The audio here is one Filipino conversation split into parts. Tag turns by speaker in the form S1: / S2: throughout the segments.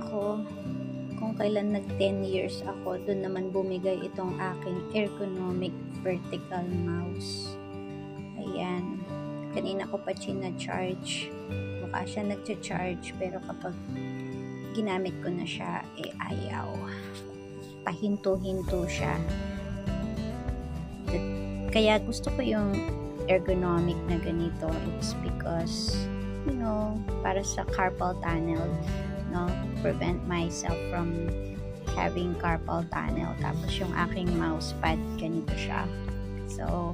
S1: ako kung kailan nag 10 years ako, doon naman bumigay itong aking ergonomic vertical mouse. Ayan. Kanina ko pa charge. Mukha siya nagcha-charge, pero kapag ginamit ko na siya, ayaw. Pahinto-hinto siya. Kaya gusto ko yung ergonomic na ganito. It's because, para sa carpal tunnel, prevent myself from having carpal tunnel. Tapos yung aking mouse pad, ganito siya. So,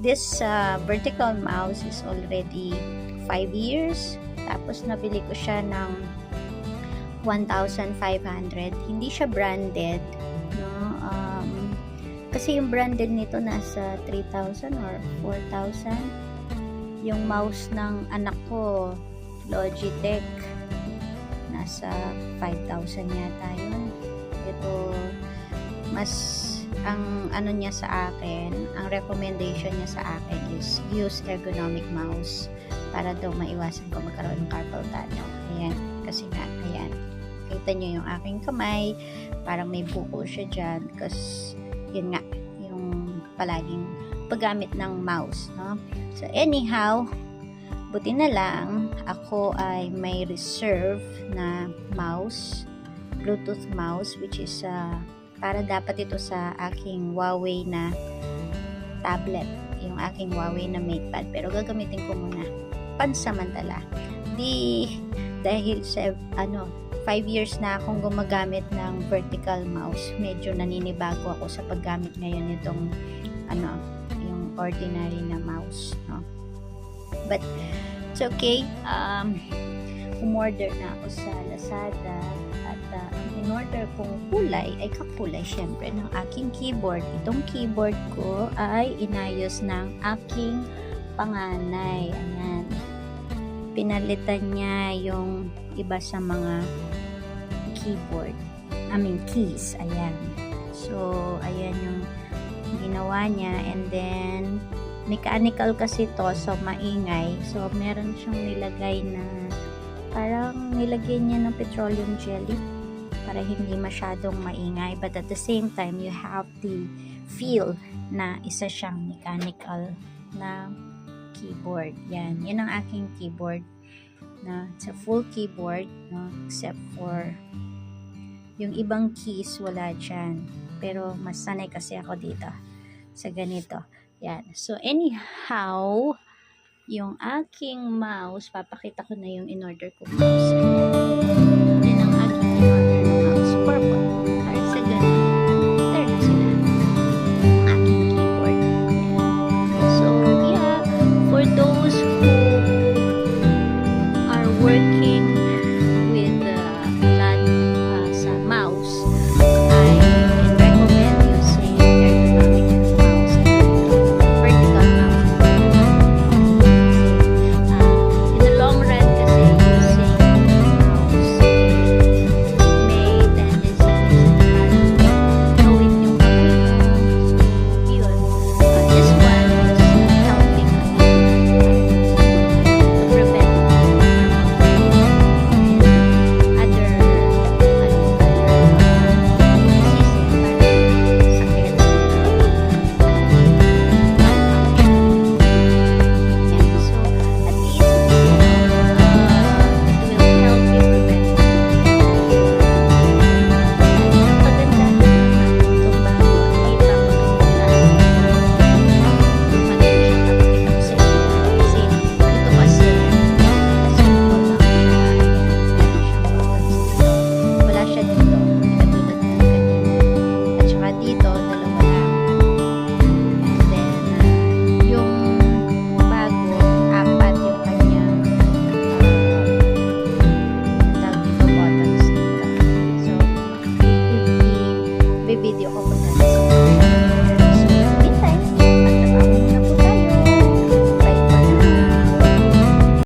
S1: this vertical mouse is already 5 years. Tapos nabili ko siya ng 1,500. Hindi siya branded, kasi yung branded nito nasa 3,000 or 4,000. Yung mouse ng anak ko, Logitech, nasa 5,000 yata yun. Ito, mas ang niya sa akin, ang recommendation niya sa akin is use ergonomic mouse para daw maiwasan ko magkaroon ng carpal tunnel. Ayan, kasi nga, ayan. Kita nyo yung aking kamay, parang may buko siya dyan, kasi yun nga, yung palaging paggamit ng mouse, So, anyhow, buti na lang, ako ay may reserve na mouse, Bluetooth mouse, which is, para dapat ito sa aking Huawei na tablet, yung aking Huawei na MatePad, pero gagamitin ko muna pansamantala. Dahil sa, 5 years na akong gumagamit ng vertical mouse, medyo naninibago ako sa paggamit ngayon nitong yung ordinary na mouse, but it's okay. Umorder na ako sa Lazada at ang in-order kong kulay ay kakulay syempre ng aking keyboard. Itong keyboard ko ay inayos ng aking panganay. Ayan, pinalitan niya yung iba sa mga keys. Ayan. So, ayan yung ginawa niya. And then, mechanical kasi to, so maingay. So, meron siyang nilagay na parang nilagay niya ng petroleum jelly para hindi masyadong maingay. But at the same time, you have the feel na isa siyang mechanical na keyboard. Yan ang aking keyboard. It's a full keyboard, except for yung ibang keys wala dyan, pero mas sanay kasi ako dito sa ganito. Yan. So anyhow, yung aking mouse, papakita ko na yung in-order ko mouse.